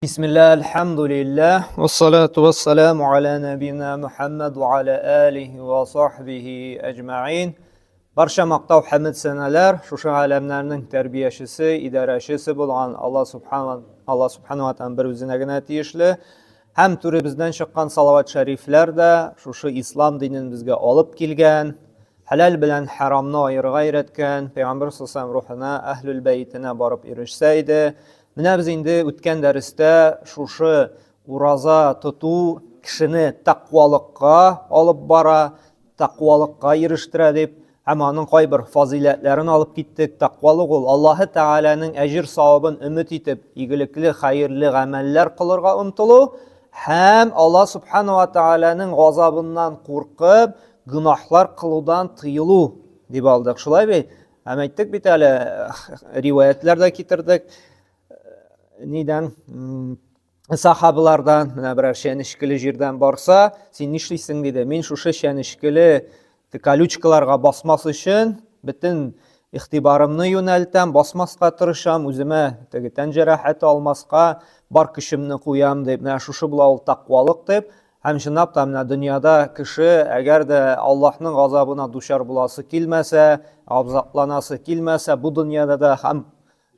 Bismillah, elhamdülillah, ve salatu ve selamu ala nebina Muhammed ve ala alihi ve sahbihi ecma'in. Barşa maqtav hamd seneler, şuşu alemlerinin terbiyəşisi, idarəşisi bulan Allah subhanahu wa ta'ala bir üzünə tiyişli. Hem türü bizden çıkan salavat şerifler de şuşu İslam dinin bizge alıp kilgen, halal bilen haramna ayır gayretken, Peygamber sallallahu ruhuna, ahlül beytine barıp irişseydi. Mine biz indi ütken deriste şuşu uraza tutu kişini takvalıkka alıp bara, takvalıkka iriştire deyip, hemanın kaybır faziletlerini alıp gittik. Takvalık ol, Allah-u Teala'nın ecir savabın ümit etip, iyilikli, hayırlı ameller kılırga umtulu, hem Allah subhanahu wa ta'ala'nın gazabından korkup, günahlar kılıdan tıyılu deyip aldık. Şulay bey, hem ettik bir tane rivayetlerde getirdik. Neden? Sahabalardan, birer şenişkili jirden barsa, sen nişliysin dedi. Men şuşu şenişkili kalючкаларга basması için bütün ihtibarımını yöneltem, basmasqa tırışam, özüme tencerahati almasqa bar kişimni koyam deyip, şuşu bula ol takvalık deyip, hem şınap da dünyada kişi eğer de Allah'ın gazabına duşar bulası kilmese, abzaklanası kilmese, bu dünyada da hem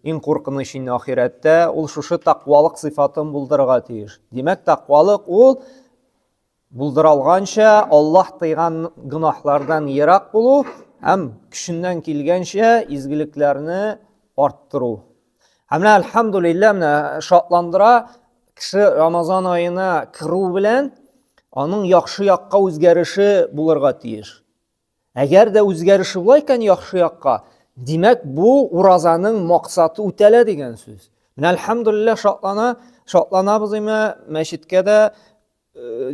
en korkunç ahirette ol şuşu takvalık sıfatın buldırga tiyir. Demek takvalık ol buldıralgança Allah tıygan günahlardan yirak bulu, hem kişinden kilgençe izgiliklerini arttırı. Hem elhamdülillah şatlandıra kişi Ramazan ayına kırı bilen onun yaxşı yakka özgerişi bulurga tiyir. Eğer de özgerişi bulayken yaxşı yakka, demek bu urazanın maksatı ütele degen söz. Elhamdülillah şatlanabız ime meşitke de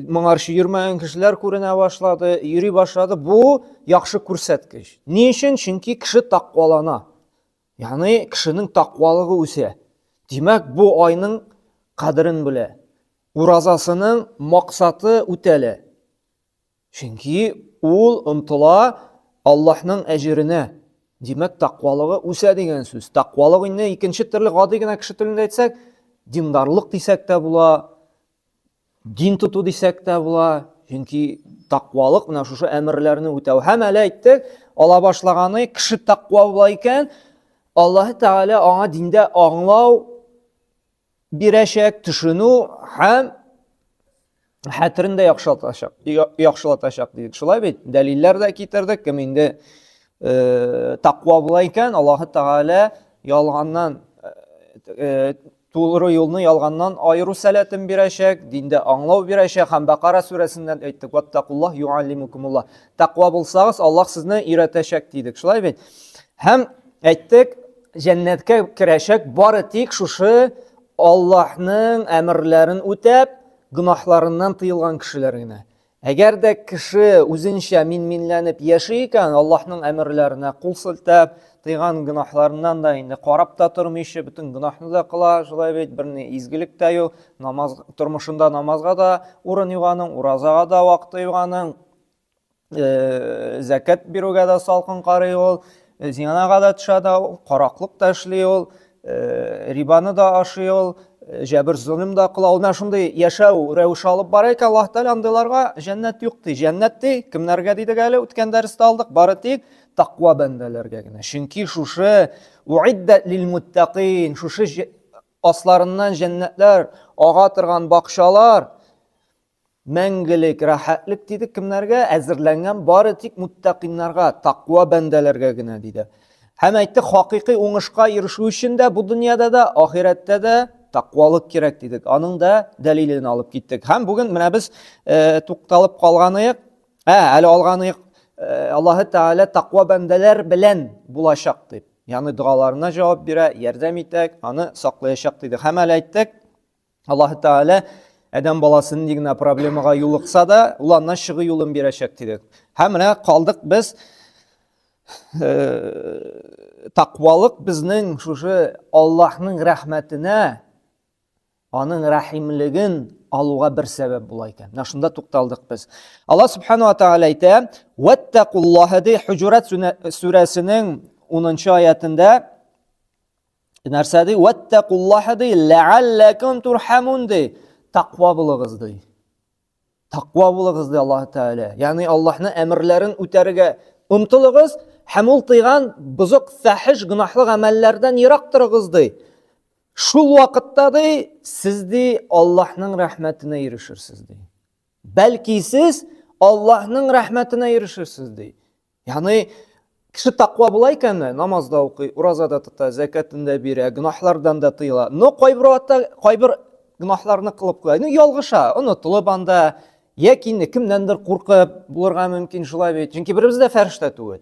Mağarşı yürümeyen kişiler körüne başladı, yürü başladı. Bu yaxşı көрсәткіч. Ne için? Çünkü kişi takvalana. Yani kişinin takvalığı öse. Demek bu ayının kadrin bile. Urazasının maksatı ütele. Çünkü ol ımtıla Allah'ın ecirine. Demek takvalığı öse degen söz. Takvalığı ne? İkinci türlü qadigine kişi tilinde etsek, dindarlık desek de bula. Din tutu desek de bula. Çünkü takvalık şu emirlerini ötev. Hem ele ettik, ala başlaganı kişi takva bulayken Allah-u Teala ona dinde anlav bireşek, düşünü hem hatırını da yaxşılatacak dedik. Şulay bey, deliller de getirdik. Kiminde takva bulayken Allah-u Teala yalgandan doğru yolunu yalgandan ayırı selatin bireşek, dinde anlav bireşek. Hem Bakara suresinden ettik. Vattakullah yuallimukumullah. Takva bulsağız Allah sizni öğretecek dedik. Şulay bey. Hem ettik cennetke kireşek bari tek şuşu Allah'ın emirlerini ötep, günahlarından tıyılgan kişilerine. Eğer de kişi özünçe minlenip yaşayken Allah'ın emirlerine kul siltep, tıygan günahlarından da indi qarab da turmuşu, bütün günahını da kıla, şulay beyt birini izgilik de yok, turmuşunda namazga da urun yuğanın, urazaga da vaqtı yuğanın, zekat biruga da salqın qarı ol, ziyanaga da tışa da ol, qaraqlık da işli ol, ribanı da aşı ol, jabir zulüm da kıla ol. Şunday yaşau revş alıp barayk Allah Teala andılarga cennet yok dey. Cennet dey, kimlerge deydik әле ötken derste aldık, bari tek takva bendelerge gine. Çünkü şuşu uiddet lil muttaqin, şuşu aslarından cennetler, ağa tırgan bakşalar, mengilik, rahatlık deydik kimlerge, əzirləngen bari tek muttaqinlarga, takva bendelerge gine deydi. Hem ettik hakiki oңышқа erişu için de bu dünyada da, ahirette de takvalık gerek dedik. Onun da delilini alıp gittik. Hem bugün biz tuqtalıp kalganıyık, әлі alganıyık, Allah-u Teala takva bendeler bilen bulaşak deyip. Yani dualarına cevap bire, yardım ettik, onu saklayacak dedik. Hem әлі ettik, Allah-u Teala adam balasının digine problemaga yoluqsa da, ulandan çığı yolun birecek dedik. Hem kaldık biz, takvalık bizning şuşu Allah'ın rahmetine, onun rahimligin aluğa bir sebep bulayken. Şunda tuqtaldık biz. Allah subhanahu wa ta'ala ayta: "Vettaqullaha" de Hucurat suresinin 10. ayetinde Нәрсә ди? Ваттақуллаха ди, ләалләкум турхамун ди. Тақва булыгыз ди. Тақва булыгыз ди Аллаһ Тәгалә. Ягъни Аллаһның әмерләрен үтәргә омтылыгыз, һәм ул тыйган бузык, фәхиш, гынаһлы гамәлләрдән ерак торыгыз ди. Шул вакытта ди, сез ди Аллаһның рәхмәтенә ирешерсез ди. Бәлки сез Аллаһның рәхмәтенә ирешерсез ди. Ягъни кеше тақва була икән, намазда укый, уразада тота, закатын да бирә, гынаһлардан да тыела. Но кайбер гынаһларны кылып куя. Ялгыша, онытылып анда, яки кемнәндер куркып булырга мөмкин шулай бит. Чөнки беребез дә фәрештә түгел.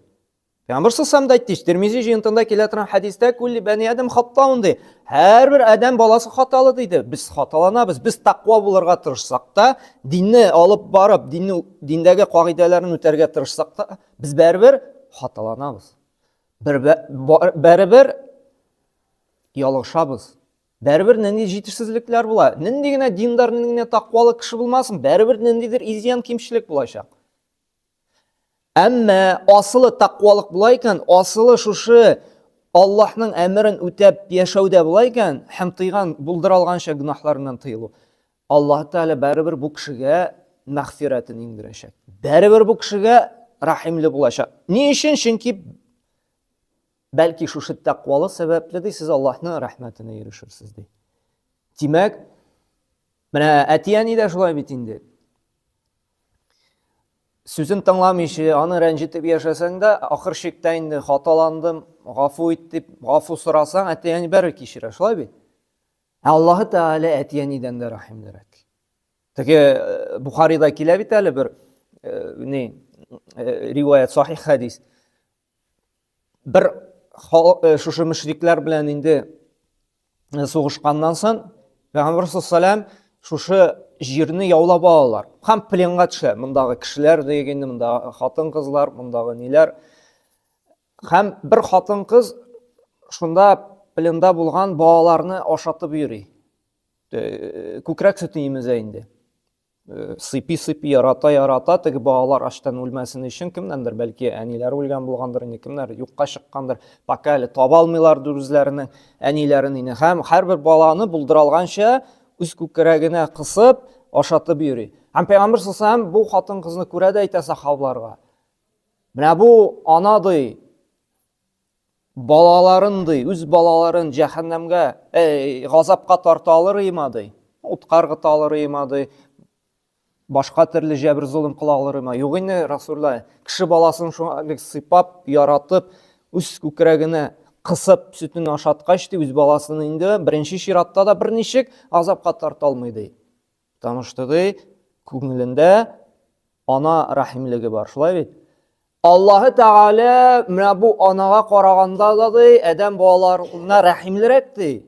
Пәйгамбер саллаллаһу алейһи ва саллям Тирмизи җыентында килә торган хәдистә күлли бәни адәм хаттаун ди. Һәрбер адәм баласы хаталы диде. Без хаталанабыз, без тақва булырга тырышсак та, динне алып барып, диндәге кагыйдәләрне үтәргә тырышсак та, без бәрбер хаталанабыз. Бәрбер ялгышабыз. Бәрбер нинди җитешсезлекләр була. Нинди генә диндар, нинди генә тақвалы кеше булмасын, бәрбер ниндидер изян, кимчелек булачак. Әмма асылы тақвалык була икән, асылы шушы Аллаһның әмерен үтәп яшәүдә була икән, һәм тыйган, булдыралганча гынаһларыннан тыелу. Аллаһ Тәгалә бәрбер бу кешегә мәгъфирәтен иңдерәчәк. Бәрбер бу кешегә рәхимле булачак. Ни өчен? Чөнки бәлки шушы тақвалы сәбәпле ди, сез Аллаһның рәхмәтенә ирешерсез ди. Димәк, менә әтияни дә шулай бит инде. Сүзен тыңламыйча, аны рәнҗетеп яшәсәң дә, ахыр чиктә инде хаталандым, гафу ит дип, гафу сорасаң, әтияни бәрбер кичерә, шулай бит. Аллаһ Тәгалә әтиянидән дә рәхимлерәк. Теге Бухарида килә бит әле бер риваят, сахих хәдис. Бер шушы мөшрикләр белән инде сугышканнан соң, Пәйгамбер саллаллаһу алейһи ва саллям шушы җирне яулап алалар. Һәм пленга төшә. Мондагы кешеләр дигәндә, мондагы хатын-кызлар, мондагы ниләр. Һәм бер хатын-кыз шунда пленда булган балаларны ашатып йөри. Күкрәк сөтен имезә инде. Сыйпи-сыйпи, ярата, теге балалар аштан үлмәсен өчен, кемнәндер, бәлки әниләре үлгән булгандыр, кемнәр юкка чыккандыр, пока әле таба алмыйлар үзләренең әниләрен. Һәм һәрбер баланы булдыралганча үз күкрәгенә кысып, ашатып йөри. Һәм Пәйгамбер саллаллаһу алейһи ва саллям бу хатын-кызны күрә дә әйтә сахабаларга. Менә бу ана ди, балаларын ди, үз балаларын җәһәннәмгә, газапка тарта алыр има ди. Утка ыргыта алыр има ди. Башка төрле җәбер зулым кыла алыр има. Юк инде, Расулулла, кеше баласын шундый сыйпап, яратып, үз күкрәгенә кысып сөтен ашаткач ди, үз баласын инде беренче чиратта да берничек азапка тарта алмый ди. Тамышты ди, күңелендә ана рәхимлеге бар, шулай бит. Аллаһ Тәгалә менә бу анага караганда да ди, адәм балаларына рәхимлерәк ди.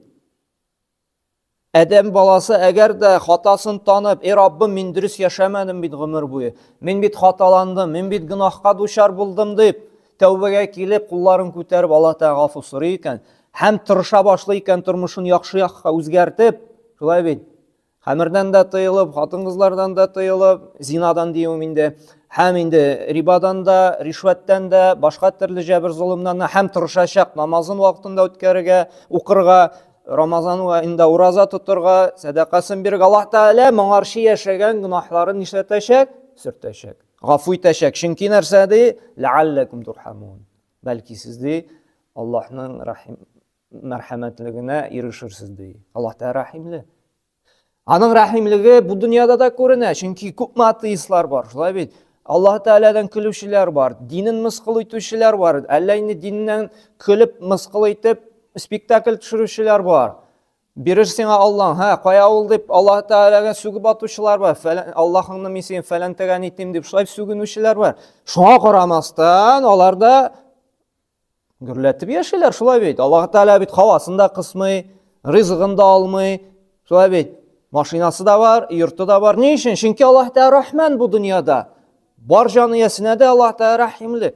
Адәм баласы әгәр дә хатасын танып, Раббым, мин дөрес яшәмәдем бит гомер буе. Мин бит хаталандым, мин бит гынаһка дучар булдым дип, тәүбәгә килеп, кулларын күтәреп, Аллаһ Тәгалә гафу сорый икән, һәм тырыша башлый икән тормышын яхшы якка үзгәртеп, шулай бит. Хәмердән дә тыелып, хатын-кызлардан да тыелып, зинадан диюм инде, һәм инде рибадан да, ришвәттән дә, башка төрле җәбер зулымнан да, һәм тырышачак намазын вакытында үткәрергә, укырга, Рамазан аенда ураза тотырга, садакасын бирергә. Аллаһ Тәгалә моңарчы яшәгән гынаһларын нишләтәчәк? Сөртәчәк. Гафу итәчәк. Чөнки нәрсә ди? Ләалләкум турхамун. Бәлки сез ди Аллаһның мәрхәмәтлегенә ирешерсез ди. Аллаһ Тәгалә рәхимле. Аның рәхимлеге бу дөньяда да күренә, чөнки күпме атеистлар бар, шулай бит. Аллаһ Тәгаләдән көлүчеләр бар, динен мыскыл итүчеләр бар, әллә инде диннән көлеп мыскыл итеп спектакль төшерүчеләр бар. Бирер сиңа Аллаһ, кая ул дип Аллаһ Тәгаләгә сүгеп атучылар бар. Аллаһыңны мин син фәлән итим дип шулай сүгенүчеләр бар. Шуңа карамастан алар да гөрләтеп яшиләр, шулай бит. Аллаһ Тәгалә бит һавасын да кысмый, ризыгын да алмый, шулай бит. Машинасы да бар, йорты да бар. Ни өчен? Чөнки Аллаһ Тәгалә рәхмән бу дөньяда. Бар җаны ясенә дә Аллаһ Тәгалә рәхимле.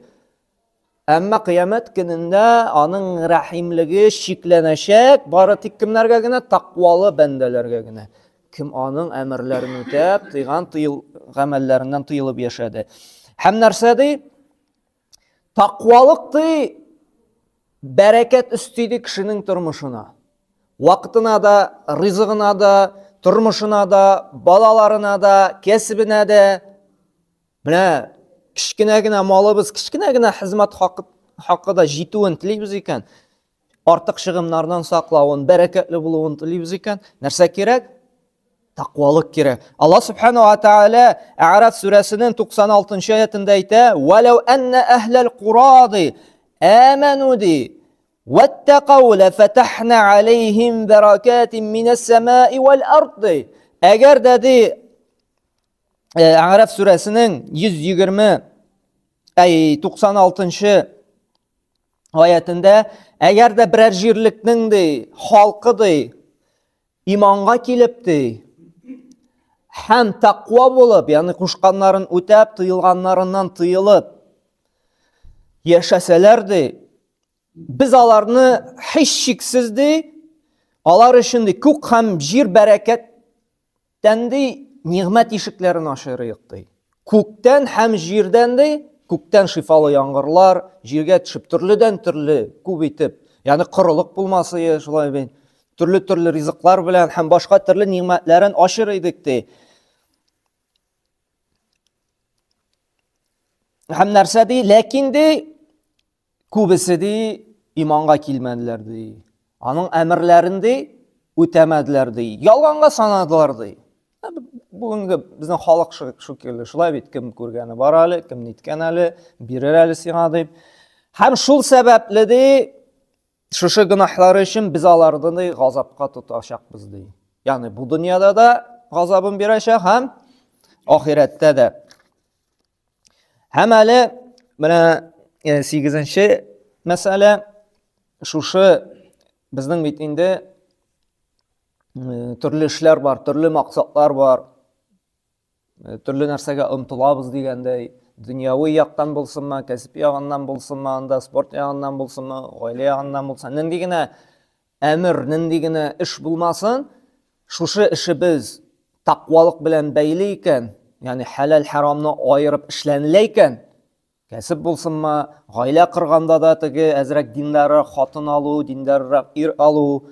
Әмма кыямәт көнендә аның рәхимлеге шикләнәчәк, бары тик кемнәргә генә? Тақвалы бәндәләргә генә. Кем аның әмерләрен үтәп, тыйган гамәлләреннән тыелып яшәде. Һәм нәрсә ди? Тақвалык ди, бәрәкәт өсти ди кешенең тормышына. Вақытына да, ризығына да, тұрмышына да, балаларына да, кәсібіне де. Міне, кішкене генә малыбыз, кішкене генә хезмәт хақы да жетуін тілейбіз екен. Артық шығымнардан сақлауын, бәрәкәтлі болуын тілейбіз екен. Нәрсе керек? Taqvalık керек. Allah Subhanahu wa Ta'ala A'raf suresinin 96. ayetinde ayta: "Velev enne ehlel kuradi amenu di vettaqav lefetahna aleyhim berakatin mines semai vel ardi." Eğer dedi A'raf suresinin 96. ayetinde eğer de birer jirlikning di halkı di imanға келіпті, hem taqva болып, yani kuşkanların ötep, tıyılganlarından tıyılıp yaşasalardı, biz alarını hiç şiksizdi, alar işindi kök hem jir bereketten de nimet işiklerini aşırıyıqdı. Kökten hem jirden de, kökten şifalı yağmurlar, jirge düşüp türlüden türlü kubitip, yani kırılık bulması yaşılay ben. Türlü riziklar bilen hem başka türlü nimetlerin aşırıydık de. Hem nerse de, lakin de kubisi de imanға kelmedilerdi. Onun emirlerinde ötemedilerdi. Yalğanға sanadılardı. Bugünkü bizden halk şükürlü şulay bit, kim көргені бар әлі, kim netken әлі, birer әлі siğa deyip. Hem şul sebeple de şuşu günahları için biz alardan da gazapqa tutacaqbız dey. Yani bu dünyada da gazabın birəşək, hem ahirette de. Hem әлі, bana 8. mesele, şuşu bizden bitinde türlü işler var, türlü maksatlar var, türlü nərsəgə ımtılabız degəndə, dünyavi yaqdan bulsunma, kəsip yağından bulsunma, sport yağından bulsunma, aile yağından bulsunma, nəndigine əmir, nəndigine iş bulmasın, şuşu işi biz taqvalık bilen beyliyken, yani halal haramını ayırıp işlenileyken, kəsip bulsunma, aile qırğanda da tigi əzrək dinləri xatın alu, dinləri ir alu,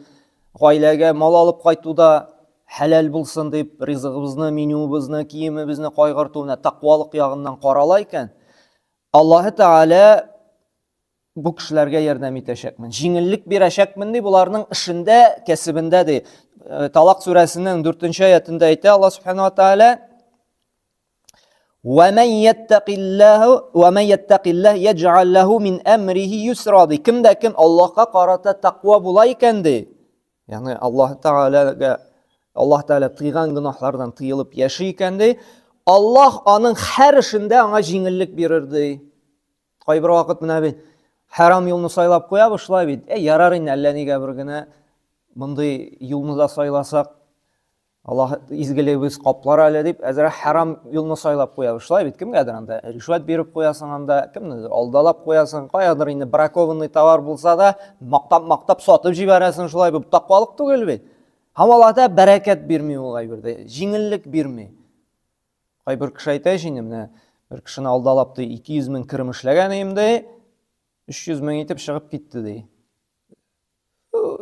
ailəgə mal alıp qaytuda halal bulsun deyip rizqimizni, menümizni, kiyimimizni qaygırtuuna taqvalık yağından qaralayken, Allah Teala bu kişilərə yardım etəcəkmin. Jingillik berəcəkmin deyib, bularning işində, kəsibində deyib. Talaq surəsinin 4. ayətində aytdı Allah Subhanahu wa Taala: وَمَنْ يَتَّقِ اللّٰهِ يَجْعَلْ لَهُ مِنْ اَمْرِهِ يُسْرَادِ. Kim de kim Allah'a qarata taqva bulayken de, yani Allah Teala tıygan günahlardan tıyılıp yaşayken de, Allah onun her işinde ona jingillik verirdi. Qaybir vaqt mına ben haram yolunu saylap koya başlay bid. Yarar in әлләнигә bir gene bunday yolunu da saylasak Allah izgilebіз qaplar әлі deyip, әзірі haram yolunu saylap koya başlay bid. Kimgədir anda? Rüşvet berip koyasan anda, kimdir? Aldalap koyasan, qayadır indi brакованный товар bulsa da maqtap satıp jiberəsin şulay bid. Taqvalık түгел bid. Hamalada bərəkət birmi olay birdi. Jingillik birmi. Bir kişi aytay şimdi, bir kişini aldalapdı, 200 min kırım işləgən eyimdi, 300 min etip шығып gitti dey.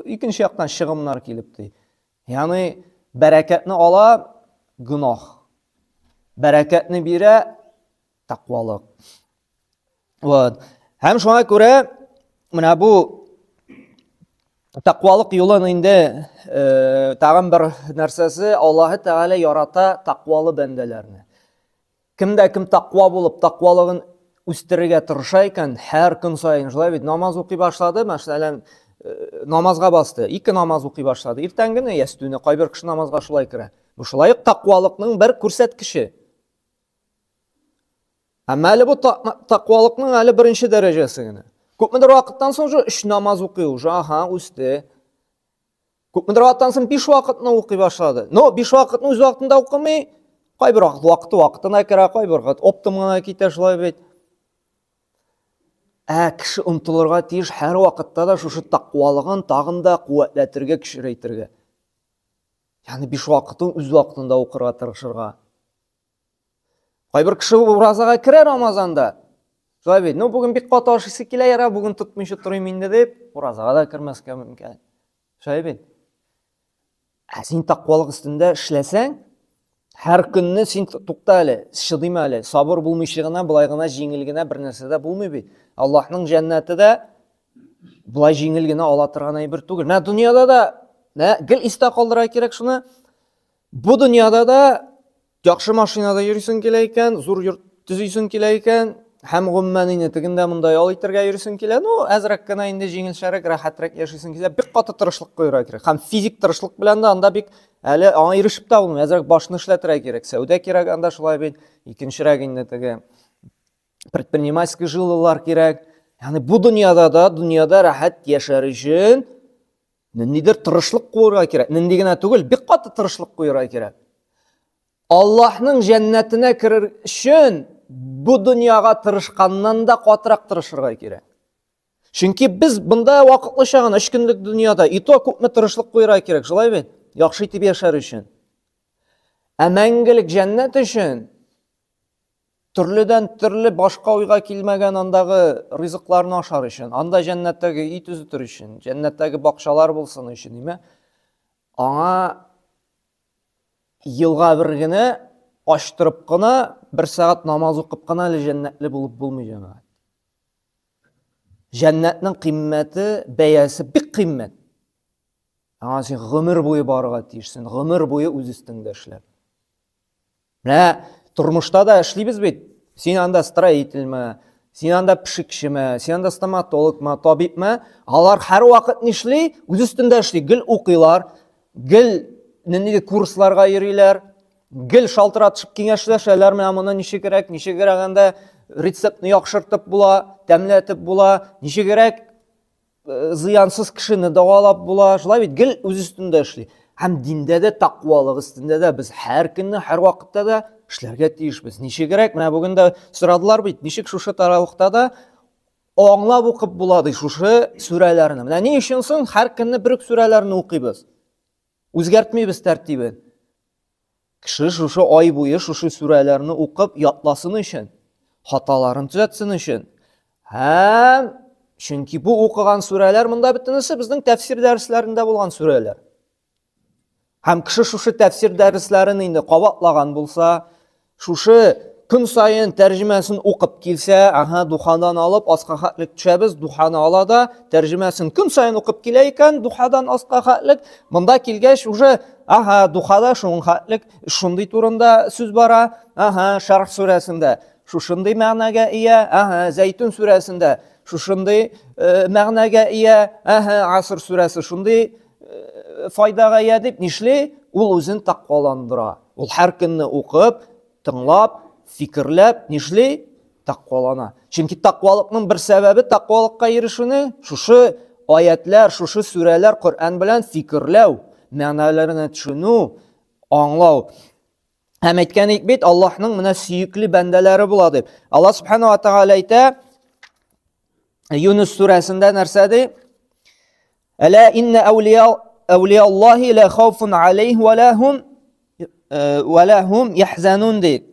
İkinci yaqdan шығымlar kelipdi. Yani bərəkətini ala günah. Bərəkətini birə taqvalık. Hem şuna göre bu taqvalık yolun indi tağın bir nərsəsi Allah Teala yarata taqvalı bəndələrini. Kimdə kim taqva bulup taqvalığın üstürüge tırışayken her gün sayın namaz okuy başladı. Məsələn, namazga bastı. 2 namaz okuy başladı. Ertəngini yəstüyünə qaybir kişi namazga şulay kirə. Bu şulayıq taqvalıqның bir kürsətkişi. Ama əli bu taqvalıqның əli birinci dərəcəsini. Köpmüdür vaqtdan sonra 3 namaz okuy. Üstü. Köpmüdür vaqtdan sonra 5 vaqtını okuy başladı. 5 vaqtını öz vaqtında okumay, qaybir vaqtına kirə, qaybir vaqt optimuna kitə şulay beyt. Kişi ımtılırға teyir her vaqtda da şu taqvalığın tağında quvvetlətirge, kişireytirge. Yani 5 vaqtın öz vaqtında okurğa tırışırğa. Qaybir kişi urazağa kirə Ramazanda. Şulay beyt, bugün bir qataşısı kile yara, bugün tutmuşu turayım indi deyip, urazağa da kirməskə mümkün. Şulay beyt. Сен тақуалық үстінде эшләсәң, һәр көнне сен тукта әле, шыдыйм әле, сабыр булмыйча гына, булай гына җиңел генә бер нәрсә дә булмый бит. Аллаһның җәннәте дә булай җиңел генә ала торган әйбер түгел. Менә дөньяда да, гел истә калдырга кирәк шуны. Бу дөньяда да яхшы машинада йөрисең килә икән, зур йорт төзисең килә икән, һәм гомумән инде тегендә монда ял итәргә йөрисең килә, әзрәк кенә инде җиңелчәрәк, рәхәтрәк яшисең килә, бик каты тырышлык куярга кирәк. Һәм физик тырышлык белән дә анда бик әле аңа ирешеп тә булмый, әзрәк башны эшләтергә кирәк. Сәүдә кирәк анда шулай бит, икенчерәк инде теге предпринимательский жилылар кирәк. Ягъни бу дөньяда рәхәт яшәр өчен ниндидер тырышлык куярга кирәк. Нинди генә түгел, бик каты тырышлык куярга кирәк. Аллаһның җәннәтенә керер өчен бу дөньяга тырышканнан да катырак тырышырга кирәк. Чөнки без бында вакытлыча гына 3 көнлек дөньяда ито күпме тырышлык куярга кирәк, шулай бит? Яхшы итеп яшәр өчен. Ә мәңгелек җәннәт өчен төрледән төрле башка уйга килмәгән андагы ризыкларны ашар өчен, анда җәннәттәге ит үзетер өчен, җәннәттәге бакчалар булсын өчен, диме? Аңа елга бер генә аштырып кына, 1 сәгать намаз укып кына әле җәннәтле булып булмый җәмәгать. Җәннәтнең кыйммәте, бәясе бик кыйммәт. Аңа син гомер буе барырга тиешсең, гомер буе үз өстеңдә эшләп. Менә тормышта да эшлибез бит. Син анда строительме, син анда пешекчеме, син анда стоматологме, табибме, алар һәр вакыт нишли, үз өстендә эшли, гел укыйлар, гел нинди курсларга йөриләр, гел шалтыратышып киңәшләшәләр, менә моны ничегрәк анда рецептны яхшыртып була, тәмләтеп була, ничегрәк зыянсыз кешене дәвалап була, шулай бит гел үз өстендә эшли. Һәм диндә дә тақвалык өстендә дә без һәр көнне, һәр вакытта да эшләргә тиешбез. Ничегрәк, менә бүген дә сорадылар бит, ничек шушы таравыхта да аңлап укып була ди шушы сүрәләрне. Менә ни өчен соң һәр көнне бер сүрәләрне укыйбыз? Үзгәртмибез тәртибен. Кеше шушы ай буе шушы сүрәләрне укып ятласын өчен, хаталарын төзәтсен өчен. Һәм чөнки бу укыган сүрәләр монда бөтенесе безнең тәфсир дәресләрендә булган сүрәләр. Һәм кеше шушы тәфсир дәресләрен инде кабатлаган булса, шушы көн сайын тәрҗемәсен укып килсә, духадан алып аска хәтлек төшәбез, духаны ала да тәрҗемәсен көн сайын укып килә икән, духадан аска хәтлек, монда килгәч уже духада шуның хәтлек шундый турында сүз бара, Шарх сүрәсендә шушындый мәгънәгә ия, Зәйтүн сүрәсендә шушындый мәгънәгә ия, Аср сүрәсе шундый файдага ия дип нишли, ул үзен тақваландыра. Ул һәр көнне укып, тыңлап, фикерләп, нишли, тақвалана. Чөнки тақвалыкның бер сәбәбе, тақвалыкка ирешүнең шушы аятлар, шушы сүрәләр Коръән белән фикерләү, мәгънәләренә төшенү, аңлау. Һәм әйткәнек бит, Аллаһның менә сөекле бәндәләре була дип. Аллаһ Субханаһу ва Тааля әйтә, Юнус сүрәсендә нәрсә ди? Әлә инна әулия-Аллаһи ла хауфун алейһим ва ла хум яхзанун ди.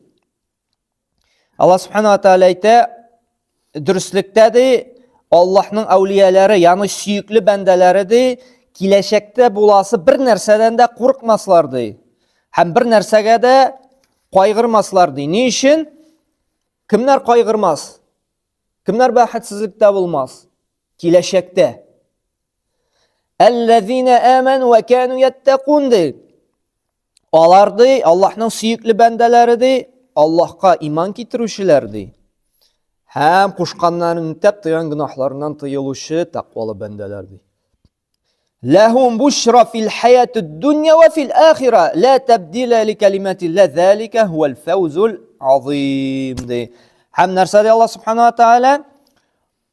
Аллаһ Субханаһу ва Тааля әйтә, дөрестлектә ди, Аллаһның әулияләре, ягъни сөекле бәндәләре ди, киләчәктә буласы бер нәрсәдән дә курыкмаслар ди. Һәм бер нәрсәгә дә кайгырмаслар ди. Ни өчен? Кемнәр кайгырмас? Кемнәр бәхетсезлектә булмас? Киләчәктә. Әлләзина аману ва кану яттакун ди. Алар ди, Аллаһның сөекле бәндәләре ди, Аллаһка иман китерүчеләр ди. Һәм кушканнарын тәп тыган гынаһларыннан тыелучы тақвалы бәндәләр ди. Лахум бушра фил хаятид дунья ва фил ахира ла табдила ли калиматилла залика хувал фаузул азим ди. Һәм нәрсә ди Аллаһ Субханаһу ва Тааля?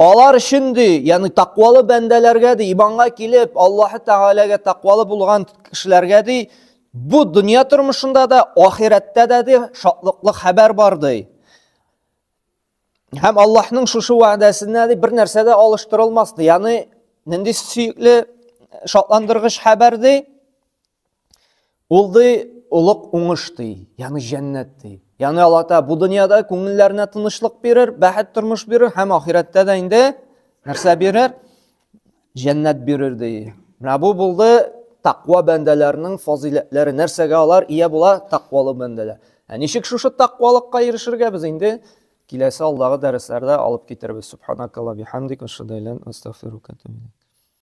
Алар өчен ди, ягъни тақвалы бәндәләргә ди, иманга килеп, Аллаһ Таалагә тақвалы булган кешеләргә ди, бу дөнья тормышында да, ахирәттә дә ди, шатлыклы хәбәр бар ди. Һәм Аллаһның шушы вәгъдәсенә ди бер нәрсә дә алыштырылмас ди. Ягъни нинди сөекле шатландыргыч хәбәр ди? Ул ди улуг уңыш ди, ягъни җәннәт ди. Ягъни Аллаһ Тааля бу дөньяда күңелләренә тынычлык бирер, бәхет тормыш бирер, һәм ахирәттә дә инде нәрсә бирер? Җәннәт бирер ди. Менә бу булды тақва бәндәләренең фазиләтләре нәрсәгә алар ия була? Тақвалы бәндәләр. Ничек шушы тақвалыкка ирешергә без инде киләсе алдагы дәресләрдә алып китербез. Субханакалла бихамдик, ашһаду ан ла илаһа илля анта, астагфирука ва атубу илейк.